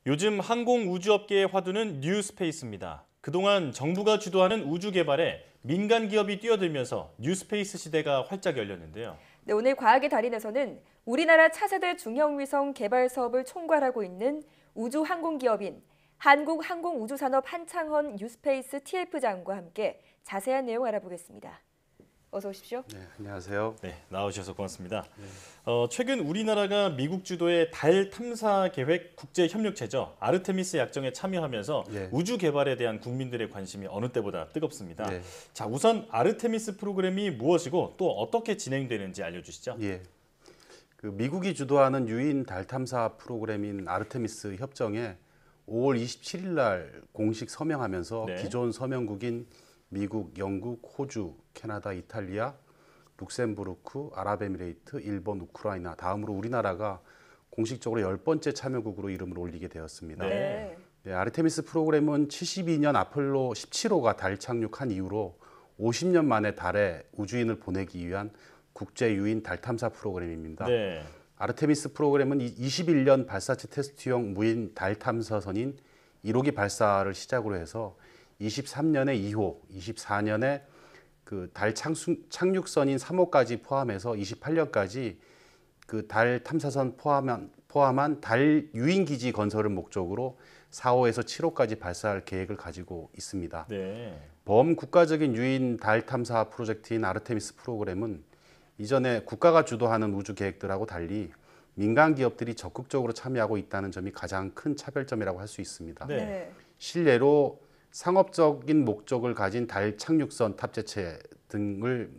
요즘 항공 우주업계의 화두는 뉴스페이스입니다. 그동안 정부가 주도하는 우주 개발에 민간 기업이 뛰어들면서 뉴스페이스 시대가 활짝 열렸는데요. 네, 오늘 과학의 달인에서는 우리나라 차세대 중형위성 개발 사업을 총괄하고 있는 우주항공기업인 한국항공우주산업 한창헌 뉴스페이스 TF장과 함께 자세한 내용 알아보겠습니다. 어서 오십시오. 네, 안녕하세요. 네, 나와주셔서 고맙습니다. 최근 우리나라가 미국 주도의 달 탐사 계획 국제협력체죠. 아르테미스 약정에 참여하면서 우주 개발에 대한 국민들의 관심이 어느 때보다 뜨겁습니다. 자, 우선 아르테미스 프로그램이 무엇이고 또 어떻게 진행되는지 알려주시죠. 그 미국이 주도하는 유인 달 탐사 프로그램인 아르테미스 협정에 5월 27일 날 공식 서명하면서 기존 서명국인 미국, 영국, 호주, 캐나다, 이탈리아, 룩셈부르크, 아랍에미레이트, 일본, 우크라이나 다음으로 우리나라가 공식적으로 10번째 참여국으로 이름을 올리게 되었습니다. 아르테미스 프로그램은 72년 아폴로 17호가 달 착륙한 이후로 50년 만에 달에 우주인을 보내기 위한 국제 유인 달 탐사 프로그램입니다. 아르테미스 프로그램은 21년 발사체 테스트용 무인 달 탐사선인 1호기 발사를 시작으로 해서 23년에 2호, 24년에 그 달 착륙선인 3호까지 포함해서 28년까지 그 달 탐사선 포함한 달 유인 기지 건설을 목적으로 4호에서 7호까지 발사할 계획을 가지고 있습니다. 범국가적인 유인 달 탐사 프로젝트인 아르테미스 프로그램은 이전에 국가가 주도하는 우주 계획들하고 달리 민간 기업들이 적극적으로 참여하고 있다는 점이 가장 큰 차별점이라고 할 수 있습니다. 실례로 상업적인 목적을 가진 달 착륙선 탑재체 등을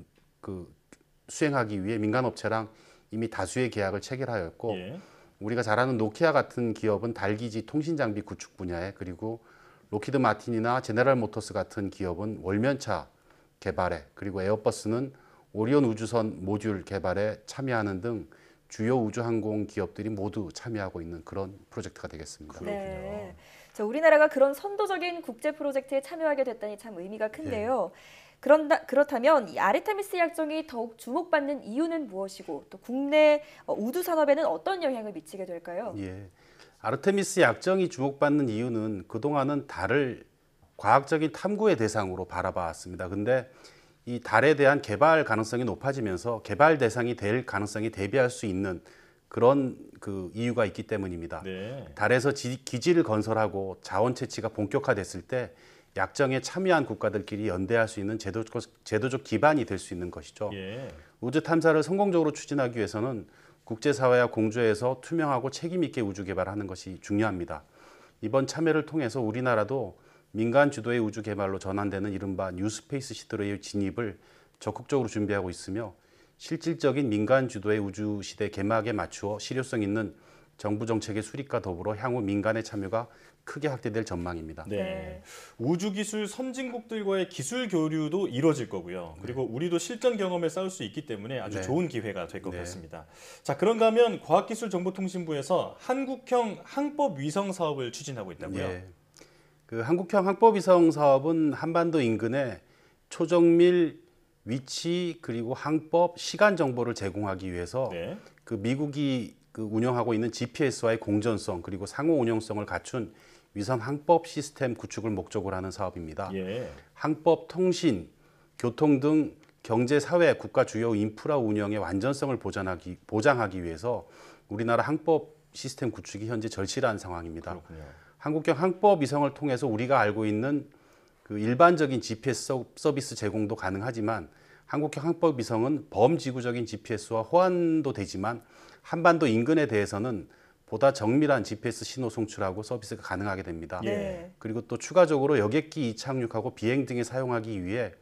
수행하기 위해 민간 업체랑 이미 다수의 계약을 체결하였고 우리가 잘 아는 노키아 같은 기업은 달기지 통신 장비 구축 분야에, 그리고 로키드 마틴이나 제네럴 모터스 같은 기업은 월면차 개발에, 그리고 에어버스는 오리온 우주선 모듈 개발에 참여하는 등 주요 우주항공 기업들이 모두 참여하고 있는 그런 프로젝트가 되겠습니다. 네. 자, 우리나라가 그런 선도적인 국제 프로젝트에 참여하게 됐다니 참 의미가 큰데요. 그렇다면 이 아르테미스 약정이 더욱 주목받는 이유는 무엇이고 또 국내 우주 산업에는 어떤 영향을 미치게 될까요? 아르테미스 약정이 주목받는 이유는 그동안은 달을 과학적인 탐구의 대상으로 바라봤습니다. 근데 이 달에 대한 개발 가능성이 높아지면서 개발 대상이 될 가능성이 대비할 수 있는 그런 이유가 있기 때문입니다. 달에서 기지를 건설하고 자원 채취가 본격화됐을 때 약정에 참여한 국가들끼리 연대할 수 있는 제도적 기반이 될 수 있는 것이죠. 우주 탐사를 성공적으로 추진하기 위해서는 국제사회와 공조해서 투명하고 책임 있게 우주 개발하는 것이 중요합니다. 이번 참여를 통해서 우리나라도 민간 주도의 우주 개발로 전환되는 이른바 뉴스페이스 시대로의 진입을 적극적으로 준비하고 있으며 실질적인 민간 주도의 우주 시대 개막에 맞추어 실효성 있는 정부 정책의 수립과 더불어 향후 민간의 참여가 크게 확대될 전망입니다. 우주기술 선진국들과의 기술 교류도 이루어질 거고요. 그리고 우리도 실전 경험을 쌓을 수 있기 때문에 아주 좋은 기회가 될 것 같습니다. 자, 그런가 하면 과학기술정보통신부에서 한국형 항법 위성 사업을 추진하고 있다고요? 그 한국형 항법 위성 사업은 한반도 인근에 초정밀 위치 그리고 항법 시간 정보를 제공하기 위해서 그 미국이 운영하고 있는 GPS와의 공전성 그리고 상호 운용성을 갖춘 위성 항법 시스템 구축을 목적으로 하는 사업입니다. 항법 통신, 교통 등 경제, 사회, 국가 주요 인프라 운영의 완전성을 보장하기 위해서 우리나라 항법 시스템 구축이 현재 절실한 상황입니다. 한국형 항법 위성을 통해서 우리가 알고 있는 그 일반적인 GPS 서비스 제공도 가능하지만 한국형 항법 위성은 범지구적인 GPS와 호환도 되지만 한반도 인근에 대해서는 보다 정밀한 GPS 신호 송출하고 서비스가 가능하게 됩니다. 그리고 또 추가적으로 여객기 이착륙하고 비행 등에 사용하기 위해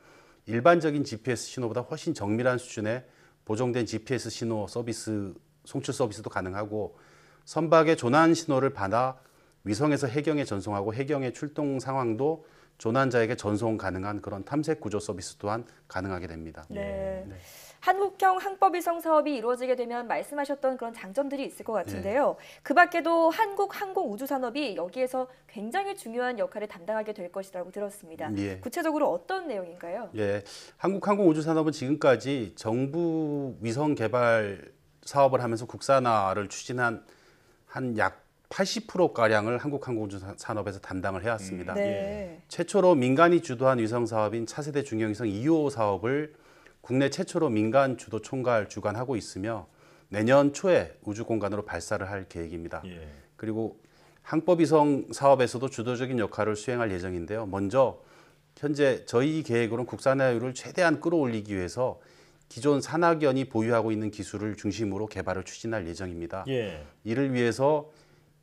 일반적인 GPS 신호보다 훨씬 정밀한 수준의 보정된 GPS 신호 서비스 송출 서비스도 가능하고 선박의 조난 신호를 받아 위성에서 해경에 전송하고 해경의 출동 상황도 조난자에게 전송 가능한 그런 탐색 구조 서비스 또한 가능하게 됩니다. 한국형 항법위성 사업이 이루어지게 되면 말씀하셨던 그런 장점들이 있을 것 같은데요. 그 밖에도 한국 항공우주산업이 여기에서 굉장히 중요한 역할을 담당하게 될 것이라고 들었습니다. 구체적으로 어떤 내용인가요? 한국 항공우주산업은 지금까지 정부 위성 개발 사업을 하면서 국산화를 추진한 약 80%가량을 한국항공우주산업에서 담당을 해왔습니다. 네. 최초로 민간이 주도한 위성 사업인 차세대 중형위성 2호 사업을 국내 최초로 민간 주도 총괄 주관하고 있으며 내년 초에 우주공간으로 발사를 할 계획입니다. 예. 그리고 항법위성 사업에서도 주도적인 역할을 수행할 예정인데요. 먼저 현재 저희 계획으로는 국산화율을 최대한 끌어올리기 위해서 기존 산학연이 보유하고 있는 기술을 중심으로 개발을 추진할 예정입니다. 예. 이를 위해서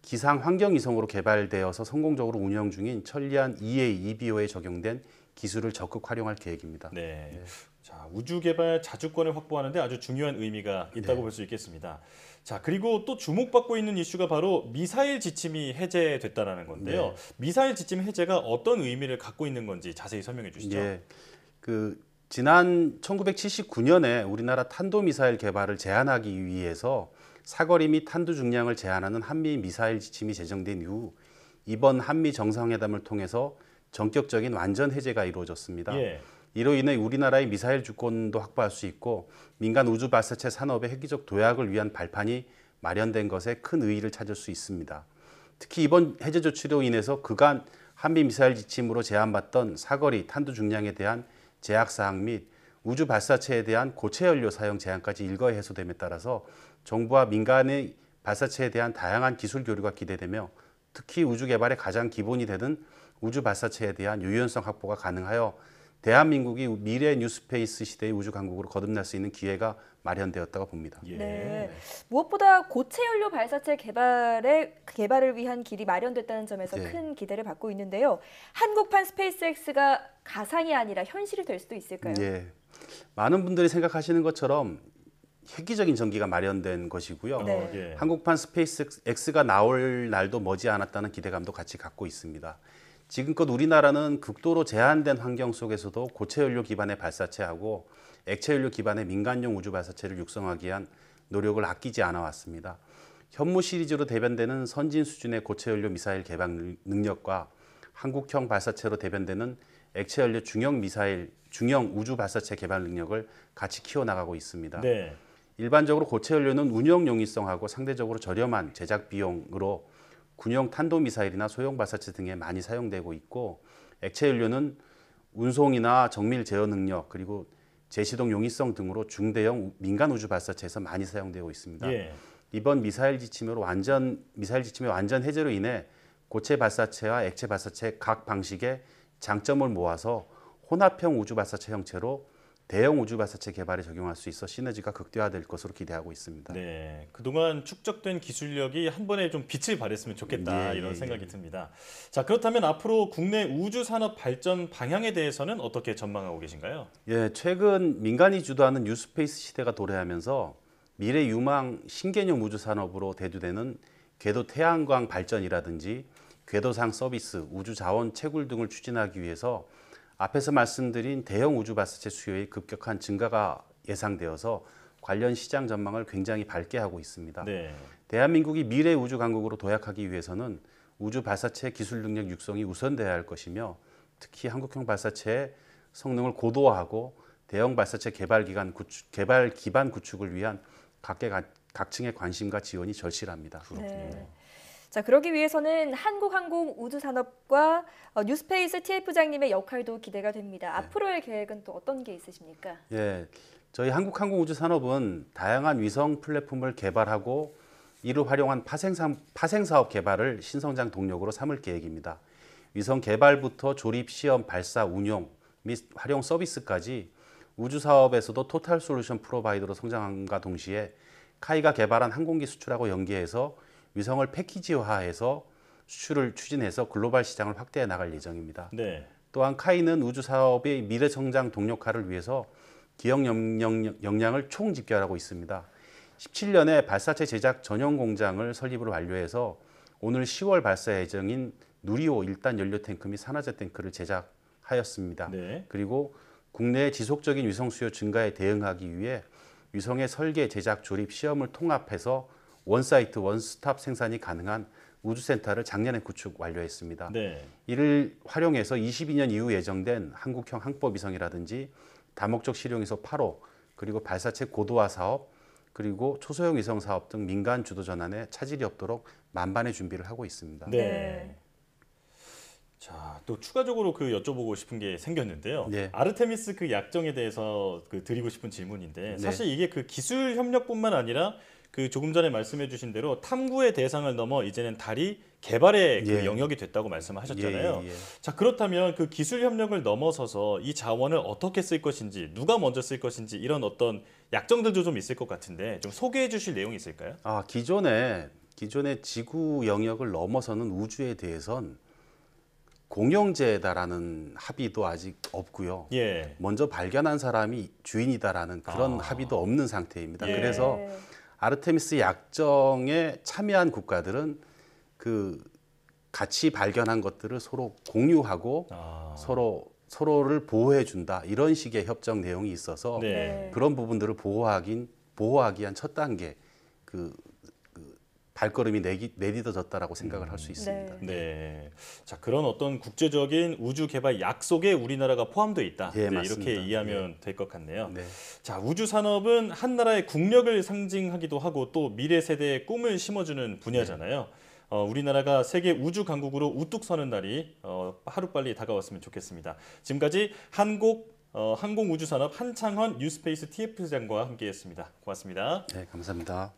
기상 환경위성으로 개발되어서 성공적으로 운영 중인 천리안 EA, EBO에 적용된 기술을 적극 활용할 계획입니다. 네. 자, 우주 개발 자주권을 확보하는데 아주 중요한 의미가 있다고 볼 수 있겠습니다. 자, 그리고 또 주목받고 있는 이슈가 바로 미사일 지침이 해제됐다라는 건데요. 네. 미사일 지침 해제가 어떤 의미를 갖고 있는 건지 자세히 설명해 주시죠. 예. 지난 1979년에 우리나라 탄도미사일 개발을 제한하기 위해서 사거리 및 탄두 중량을 제한하는 한미 미사일 지침이 제정된 이후 이번 한미 정상회담을 통해서 전격적인 완전 해제가 이루어졌습니다. 예. 이로 인해 우리나라의 미사일 주권도 확보할 수 있고 민간 우주 발사체 산업의 획기적 도약을 위한 발판이 마련된 것에 큰 의의를 찾을 수 있습니다. 특히 이번 해제 조치로 인해서 그간 한미 미사일 지침으로 제한받던 사거리 탄두 중량에 대한 제약 사항 및 우주 발사체에 대한 고체 연료 사용 제한까지 일거에 해소됨에 따라서 정부와 민간의 발사체에 대한 다양한 기술 교류가 기대되며 특히 우주 개발의 가장 기본이 되는 우주 발사체에 대한 유연성 확보가 가능하여 대한민국이 미래 뉴스페이스 시대의 우주 강국으로 거듭날 수 있는 기회가 마련되었다고 봅니다. 예. 네. 무엇보다 고체 연료 발사체 개발을 위한 길이 마련됐다는 점에서 네. 큰 기대를 받고 있는데요. 한국판 스페이스X가 가상이 아니라 현실이 될 수도 있을까요? 예. 많은 분들이 생각하시는 것처럼 획기적인 전기가 마련된 것이고요. 네. 예. 한국판 스페이스X가 나올 날도 머지않았다는 기대감도 같이 갖고 있습니다. 지금껏 우리나라는 극도로 제한된 환경 속에서도 고체 연료 기반의 발사체하고 액체 연료 기반의 민간용 우주 발사체를 육성하기 위한 노력을 아끼지 않아 왔습니다. 현무 시리즈로 대변되는 선진 수준의 고체 연료 미사일 개발 능력과 한국형 발사체로 대변되는 액체 연료 중형 우주 발사체 개발 능력을 같이 키워나가고 있습니다. 네. 일반적으로 고체 연료는 운영 용이성하고 상대적으로 저렴한 제작 비용으로 군용 탄도미사일이나 소형 발사체 등에 많이 사용되고 있고 액체 연료는 운송이나 정밀 제어 능력 그리고 재시동 용이성 등으로 중대형 민간 우주 발사체에서 많이 사용되고 있습니다. 예. 이번 미사일 지침의 완전 해제로 인해 고체 발사체와 액체 발사체 각 방식의 장점을 모아서 혼합형 우주 발사체 형태로 대형 우주 발사체 개발에 적용할 수 있어 시너지가 극대화될 것으로 기대하고 있습니다. 네, 그동안 축적된 기술력이 한 번에 좀 빛을 발했으면 좋겠다 예, 이런 예, 생각이 예. 듭니다. 자, 그렇다면 앞으로 국내 우주 산업 발전 방향에 대해서는 어떻게 전망하고 계신가요? 예, 최근 민간이 주도하는 뉴스페이스 시대가 도래하면서 미래 유망 신개념 우주 산업으로 대두되는 궤도 태양광 발전이라든지 궤도상 서비스, 우주 자원 채굴 등을 추진하기 위해서 앞에서 말씀드린 대형 우주 발사체 수요의 급격한 증가가 예상되어서 관련 시장 전망을 굉장히 밝게 하고 있습니다. 네. 대한민국이 미래 우주 강국으로 도약하기 위해서는 우주 발사체 기술 능력 육성이 우선돼야 할 것이며 특히 한국형 발사체의 성능을 고도화하고 대형 발사체 개발 기반 구축을 위한 각층의 관심과 지원이 절실합니다. 네. 자, 그러기 위해서는 한국항공우주산업과 뉴스페이스 TF장님의 역할도 기대가 됩니다. 앞으로의 계획은 또 어떤 게 있으십니까? 예, 저희 한국항공우주산업은 다양한 위성 플랫폼을 개발하고 이를 활용한 파생사업 개발을 신성장 동력으로 삼을 계획입니다. 위성 개발부터 조립, 시험, 발사, 운용 및 활용 서비스까지 우주사업에서도 토탈 솔루션 프로바이더로 성장함과 동시에 카이가 개발한 항공기 수출하고 연계해서 위성을 패키지화해서 수출을 추진해서 글로벌 시장을 확대해 나갈 예정입니다. 네. 또한 카이는 우주 사업의 미래 성장 동력화를 위해서 기업 역량을 총집결하고 있습니다. 17년에 발사체 제작 전용 공장을 설립을 완료해서 오늘 10월 발사 예정인 누리호 1단 연료 탱크 및 산화제 탱크를 제작하였습니다. 네. 그리고 국내의 지속적인 위성 수요 증가에 대응하기 위해 위성의 설계, 제작, 조립, 시험을 통합해서 원사이트, 원스톱 생산이 가능한 우주센터를 작년에 구축 완료했습니다. 네. 이를 활용해서 22년 이후 예정된 한국형 항법위성이라든지 다목적 실용위성 8호 그리고 발사체 고도화 사업, 그리고 초소형 위성 사업 등 민간 주도 전환에 차질이 없도록 만반의 준비를 하고 있습니다. 네. 자, 또 추가적으로 그 여쭤보고 싶은 게 생겼는데요. 네. 아르테미스 그 약정에 대해서 그 드리고 싶은 질문인데 네. 사실 이게 그 기술 협력뿐만 아니라 그 조금 전에 말씀해주신 대로 탐구의 대상을 넘어 이제는 달이 개발의 그 예. 영역이 됐다고 말씀하셨잖아요. 예. 자, 그렇다면 그 기술 협력을 넘어서서 이 자원을 어떻게 쓸 것인지, 누가 먼저 쓸 것인지 이런 어떤 약정들도 좀 있을 것 같은데 좀 소개해 주실 내용이 있을까요? 기존에 지구 영역을 넘어서는 우주에 대해선 공영제다라는 합의도 아직 없고요. 예. 먼저 발견한 사람이 주인이다라는 그런 합의도 없는 상태입니다. 예. 그래서 아르테미스 약정에 참여한 국가들은 그 같이 발견한 것들을 서로 공유하고 서로를 보호해 준다 이런 식의 협정 내용이 있어서 네. 그런 부분들을 보호하기 위한 첫 단계 그 발걸음이 내딛어졌다라고 생각을 할 수 있습니다. 네. 자, 그런 어떤 국제적인 우주 개발 약속에 우리나라가 포함되어 있다. 예, 이제 맞습니다. 이렇게 이해하면 될 것 같네요. 네. 자, 우주 산업은 한 나라의 국력을 상징하기도 하고 또 미래 세대의 꿈을 심어주는 분야잖아요. 우리나라가 세계 우주 강국으로 우뚝 서는 날이 하루빨리 다가왔으면 좋겠습니다. 지금까지 항공우주산업 한창헌 뉴스페이스 TF장과 함께했습니다. 고맙습니다. 네, 감사합니다.